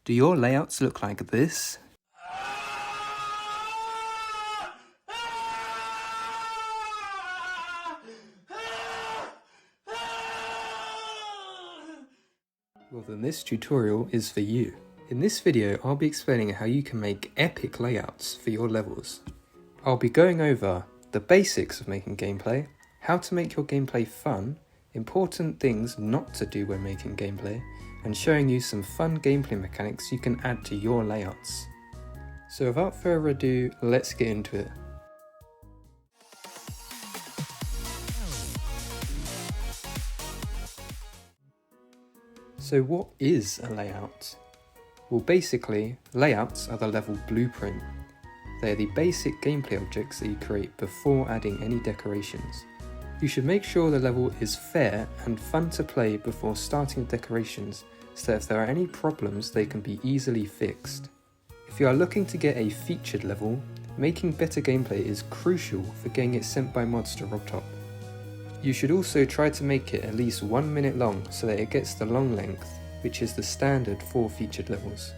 Do your layouts look like this? Well then this tutorial is for you. In this video I'll be explaining how you can make epic layouts for your levels. I'll be going over the basics of making gameplay, how to make your gameplay fun, important things not to do when making gameplay, and showing you some fun gameplay mechanics you can add to your layouts. So without further ado, let's get into it. So what is a layout? Well, basically, layouts are the level blueprint. They are the basic gameplay objects that you create before adding any decorations. You should make sure the level is fair and fun to play before starting decorations, so that if there are any problems they can be easily fixed. If you are looking to get a featured level, making better gameplay is crucial for getting it sent by mods to RobTop. You should also try to make it at least 1 minute long so that it gets the long length, which is the standard for featured levels.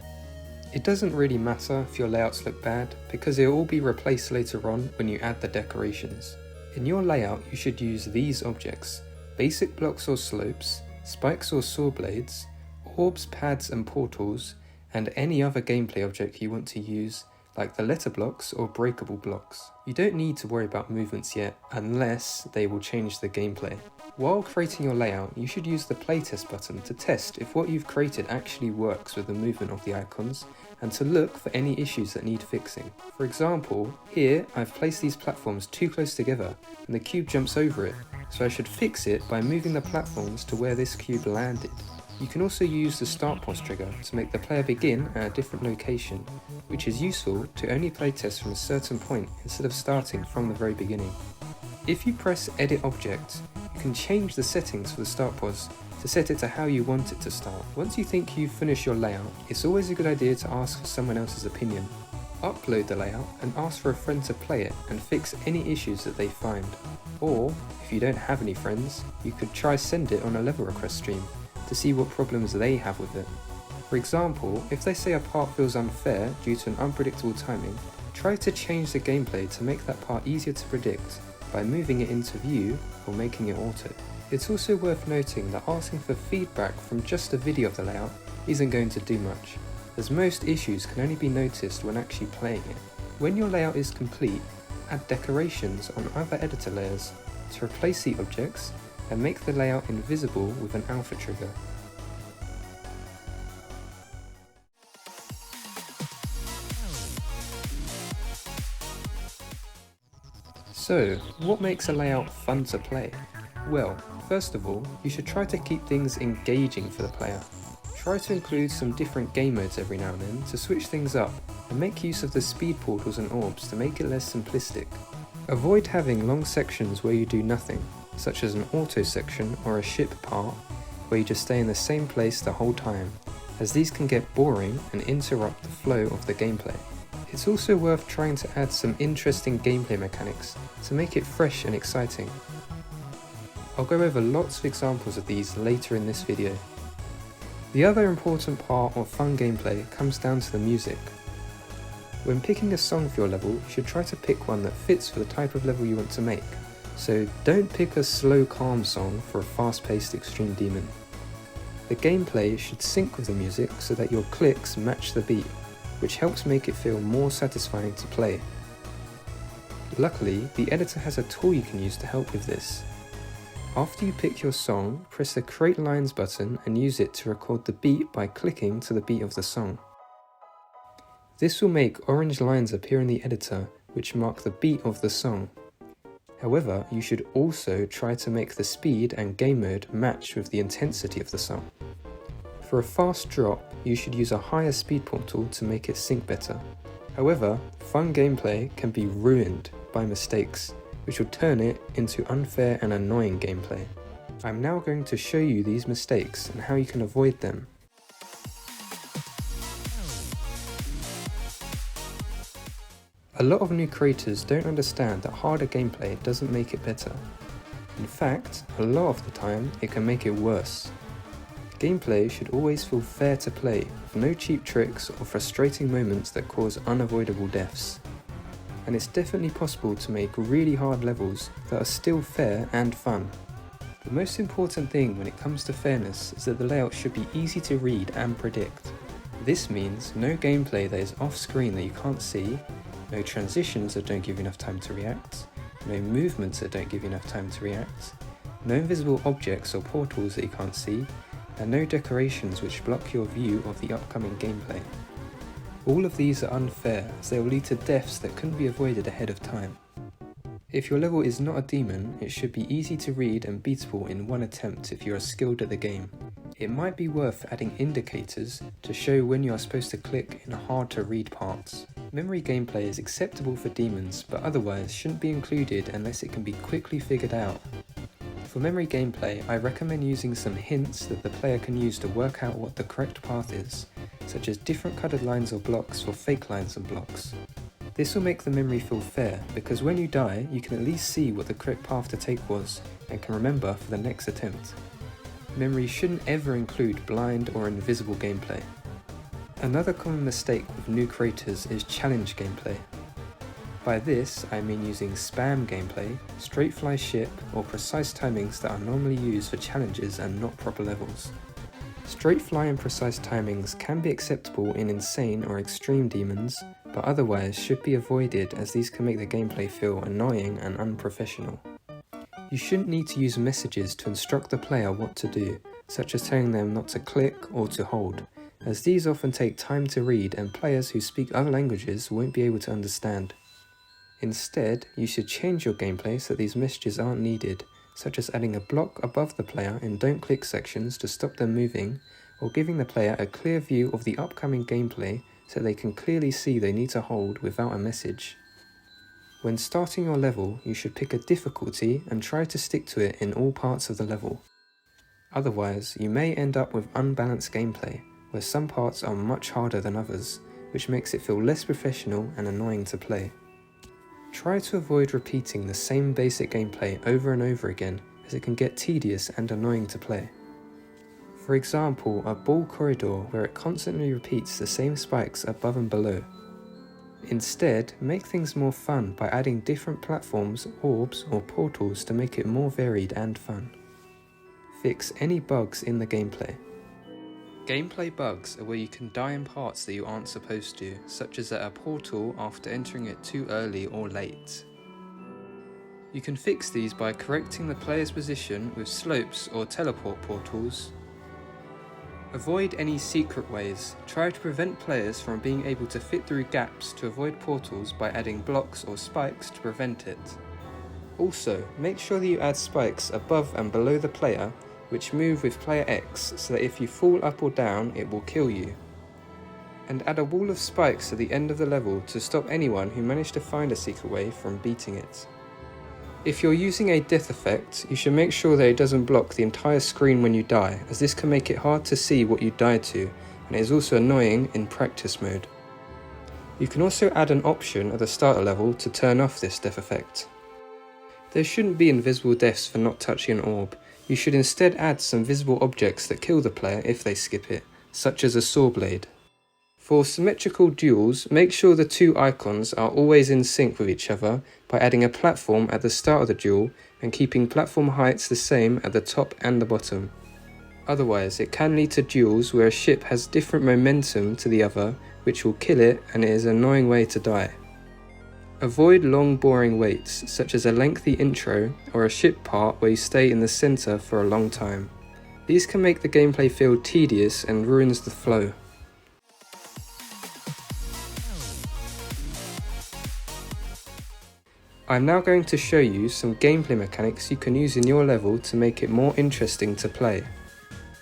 It doesn't really matter if your layouts look bad, because it will all be replaced later on when you add the decorations. In your layout you should use these objects: basic blocks or slopes, spikes or saw blades, orbs, pads and portals, and any other gameplay object you want to use, like the letter blocks or breakable blocks. You don't need to worry about movements yet, unless they will change the gameplay. While creating your layout, you should use the playtest button to test if what you've created actually works with the movement of the icons, and to look for any issues that need fixing. For example, here I've placed these platforms too close together and the cube jumps over it, so I should fix it by moving the platforms to where this cube landed. You can also use the start pause trigger to make the player begin at a different location, which is useful to only playtest from a certain point instead of starting from the very beginning. If you press edit object, you can change the settings for the start pause to set it to how you want it to start. Once you think you've finished your layout, it's always a good idea to ask for someone else's opinion. Upload the layout and ask for a friend to play it and fix any issues that they find. Or, if you don't have any friends, you could try send it on a level request stream to see what problems they have with it. For example, if they say a part feels unfair due to an unpredictable timing, try to change the gameplay to make that part easier to predict by moving it into view or making it auto. It's also worth noting that asking for feedback from just a video of the layout isn't going to do much, as most issues can only be noticed when actually playing it. When your layout is complete, add decorations on other editor layers to replace the objects and make the layout invisible with an alpha trigger. So, what makes a layout fun to play? Well, first of all, you should try to keep things engaging for the player. Try to include some different game modes every now and then to switch things up, and make use of the speed portals and orbs to make it less simplistic. Avoid having long sections where you do nothing, such as an auto section or a ship part, where you just stay in the same place the whole time, as these can get boring and interrupt the flow of the gameplay. It's also worth trying to add some interesting gameplay mechanics to make it fresh and exciting. I'll go over lots of examples of these later in this video. The other important part of fun gameplay comes down to the music. When picking a song for your level, you should try to pick one that fits for the type of level you want to make. So don't pick a slow calm song for a fast-paced extreme demon. The gameplay should sync with the music so that your clicks match the beat, which helps make it feel more satisfying to play. Luckily, the editor has a tool you can use to help with this. After you pick your song, press the Create Lines button and use it to record the beat by clicking to the beat of the song. This will make orange lines appear in the editor which mark the beat of the song. However, you should also try to make the speed and game mode match with the intensity of the song. For a fast drop, you should use a higher speed portal to make it sync better. However, fun gameplay can be ruined by mistakes, which will turn it into unfair and annoying gameplay. I'm now going to show you these mistakes and how you can avoid them. A lot of new creators don't understand that harder gameplay doesn't make it better. In fact, a lot of the time it can make it worse. Gameplay should always feel fair to play, with no cheap tricks or frustrating moments that cause unavoidable deaths. And it's definitely possible to make really hard levels that are still fair and fun. The most important thing when it comes to fairness is that the layout should be easy to read and predict. This means no gameplay that is off screen that you can't see, no transitions that don't give you enough time to react, no movements that don't give you enough time to react, no invisible objects or portals that you can't see, and no decorations which block your view of the upcoming gameplay. All of these are unfair as they will lead to deaths that couldn't be avoided ahead of time. If your level is not a demon, it should be easy to read and beatable in one attempt if you are skilled at the game. It might be worth adding indicators to show when you are supposed to click in hard to read parts. Memory gameplay is acceptable for demons, but otherwise shouldn't be included unless it can be quickly figured out. For memory gameplay, I recommend using some hints that the player can use to work out what the correct path is, such as different coloured lines or blocks for fake lines and blocks. This will make the memory feel fair, because when you die, you can at least see what the correct path to take was, and can remember for the next attempt. Memory shouldn't ever include blind or invisible gameplay. Another common mistake with new creators is challenge gameplay. By this, I mean using spam gameplay, straight fly ship, or precise timings that are normally used for challenges and not proper levels. Straight fly and precise timings can be acceptable in insane or extreme demons, but otherwise should be avoided as these can make the gameplay feel annoying and unprofessional. You shouldn't need to use messages to instruct the player what to do, such as telling them not to click or to hold, as these often take time to read and players who speak other languages won't be able to understand. Instead, you should change your gameplay so that these messages aren't needed, such as adding a block above the player in don't click sections to stop them moving, or giving the player a clear view of the upcoming gameplay so they can clearly see they need to hold without a message. When starting your level, you should pick a difficulty and try to stick to it in all parts of the level. Otherwise, you may end up with unbalanced gameplay, where some parts are much harder than others, which makes it feel less professional and annoying to play. Try to avoid repeating the same basic gameplay over and over again, as it can get tedious and annoying to play. For example, a ball corridor where it constantly repeats the same spikes above and below. Instead, make things more fun by adding different platforms, orbs, or portals to make it more varied and fun. Fix any bugs in the gameplay. Gameplay bugs are where you can die in parts that you aren't supposed to, such as at a portal after entering it too early or late. You can fix these by correcting the player's position with slopes or teleport portals. Avoid any secret ways. Try to prevent players from being able to fit through gaps to avoid portals by adding blocks or spikes to prevent it. Also, make sure that you add spikes above and below the player, which move with player X so that if you fall up or down, it will kill you. And add a wall of spikes at the end of the level to stop anyone who managed to find a secret way from beating it. If you're using a death effect, you should make sure that it doesn't block the entire screen when you die, as this can make it hard to see what you died to, and it is also annoying in practice mode. You can also add an option at the starter level to turn off this death effect. There shouldn't be invisible deaths for not touching an orb. You should instead add some visible objects that kill the player if they skip it, such as a saw blade. For symmetrical duels, make sure the two icons are always in sync with each other by adding a platform at the start of the duel and keeping platform heights the same at the top and the bottom. Otherwise, it can lead to duels where a ship has different momentum to the other, which will kill it, and it is an annoying way to die. Avoid long boring waits, such as a lengthy intro or a ship part where you stay in the centre for a long time. These can make the gameplay feel tedious and ruins the flow. I'm now going to show you some gameplay mechanics you can use in your level to make it more interesting to play.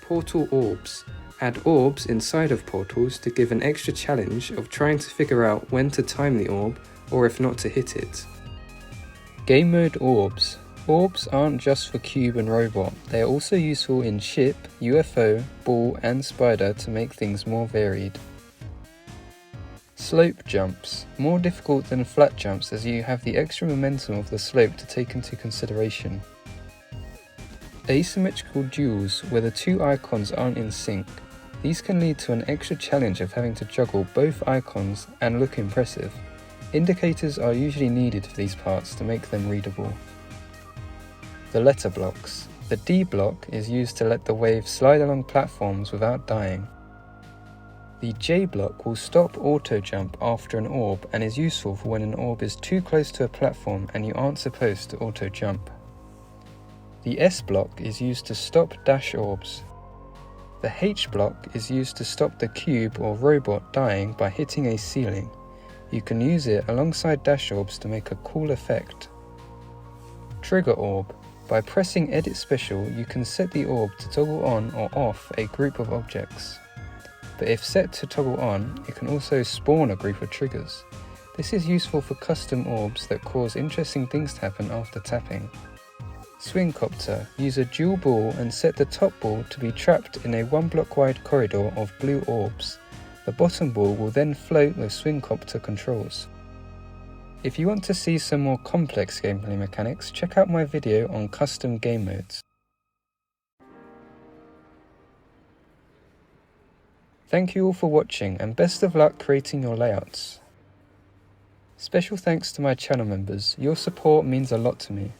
Portal orbs. Add orbs inside of portals to give an extra challenge of trying to figure out when to time the orb, or if not to hit it. Game mode orbs. Orbs aren't just for cube and robot, they are also useful in ship, UFO, ball and spider to make things more varied. Slope jumps. More difficult than flat jumps as you have the extra momentum of the slope to take into consideration. Asymmetrical duels where the two icons aren't in sync. These can lead to an extra challenge of having to juggle both icons and look impressive. Indicators are usually needed for these parts to make them readable. The letter blocks. The D block is used to let the wave slide along platforms without dying. The J block will stop auto jump after an orb and is useful for when an orb is too close to a platform and you aren't supposed to auto jump. The S block is used to stop dash orbs. The H block is used to stop the cube or robot dying by hitting a ceiling. You can use it alongside dash orbs to make a cool effect. Trigger orb. By pressing edit special, you can set the orb to toggle on or off a group of objects. But if set to toggle on, it can also spawn a group of triggers. This is useful for custom orbs that cause interesting things to happen after tapping. Swing copter. Use a dual ball and set the top ball to be trapped in a 1 block wide corridor of blue orbs. The bottom ball will then float with swing copter controls. If you want to see some more complex gameplay mechanics, check out my video on custom game modes. Thank you all for watching and best of luck creating your layouts. Special thanks to my channel members, your support means a lot to me.